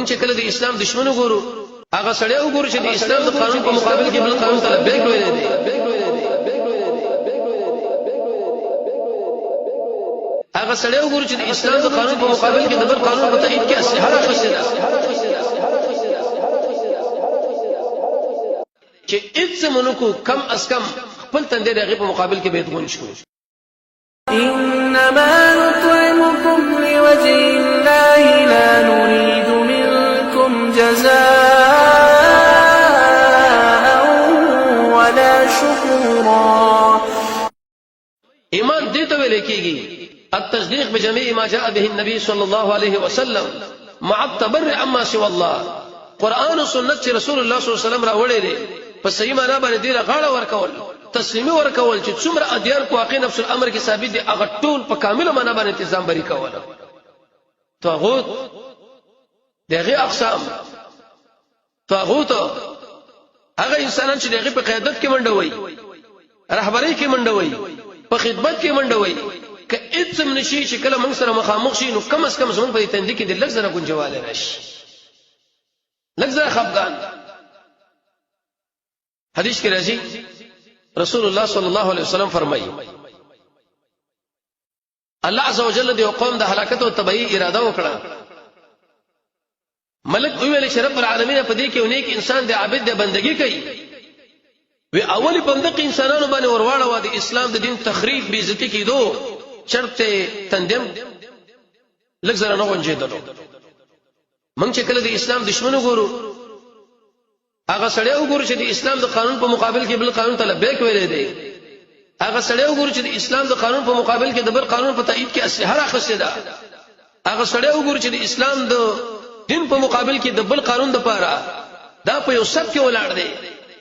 موږ چې کله د اسلام دشمنو ګورو هغه سړی وګورو چې د اسلام د قانون په مقابل کې بل قانون ته لبیک ویلي دي هغه سړی وګورو چې د اسلام د قانون په مقابل کې د بل قانون په تایید کې اسلحه راخصه ده چې اڅ منکو کم از کم خپل تندې دغه په مقابل کې بیت غون شو انما نطعمكم لوجه الله لا نريد منكم جزاء ولا شكورا ایمان دې ته ویل کېږي التصديق بجميع ما جاء به النبي صلى الله عليه وسلم مع التبرع عما سوى الله قرآن او سنت رسول الله صلى الله عليه وسلم راوړي دي په صحیح معنا باندې دی غاړه ورکول تسلیمي ورکول چې څومره ادیان کو واقع نفس الامر کې ثابت دي هغه ټول په کامل معنا باندې تنظیم بری کول طاغوت دغه اقسام طاغوت هغه انسانان چې دغه په قیادت کې منډوي رهبری کې منډوي په خدمت کې منډوي که اڅم نشي چې کله موږ سره مخامخ شي نو کم از کم زمون په تندې کې د لږ زره گنجواله راشي لږ زره خفقان حدیث کې راځي رسول الله صلی الله علیه وسلم فرمایي الله عز وجل د قوم د هلاکت او تبعی اراده وکړه ملک ویل چې رب العالمین په دې کې یو نیک انسان د عابد د بندگی کوي وی اولی بندق انسانانو باندې ورواړه و د اسلام د دین تخریب بی عزتی کیدو چرته تندم لږ زره نه غونجېدلو موږ چې کله د اسلام دشمنو ګورو هغه سړی وګورو چې د اسلام د قانون په مقابل کې بل قانون ته لبیک ویلي دی هغه سړی وګورو چې د اسلام د قانون په مقابل کې د بل قانون په تایید کې اسلحه راخصه ده هغه سړی وګورو چې د اسلام د دین په مقابل کې د بل قانون د پاره دا په یو سب کې ولاړ دی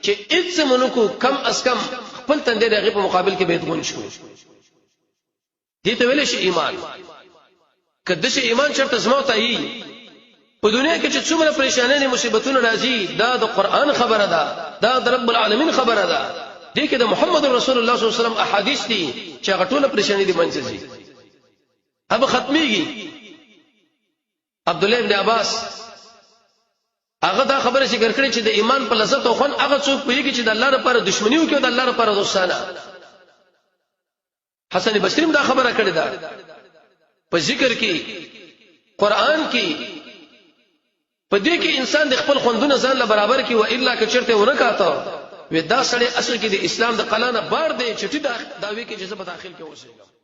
چې اڅ منکو کم از کم خپل تندې دغه په مقابل کې بیت غون شو دې ته ویل شي ایمان کله چې ایمان چرته زمو ته ای په دنیا کې چې څومره پریشانې مصیبتونه راځي دا د قران خبره ده دا د رب العالمین خبره ده دې کې د محمد رسول الله صلی الله علیه وسلم احادیث دي چې هغه ټول پریشانې دي منځي اب ختميږي عبد الله ابن عباس هغه دا خبره ذکر کړې چې د ایمان په لذت او خون هغه څوک پیږي چې د الله لپاره دښمنی وکړي او د الله لپاره دوستانه حسن بصری دا خبره کړې ده په ذکر کې قران کې په دې کې انسان د خپل خوندونه ځان له برابر کې و الا که چرته ونه کاته و دا سړی اصل کې د اسلام د قلانه بار دی چې داوی کې جذب داخل کې اوسېږي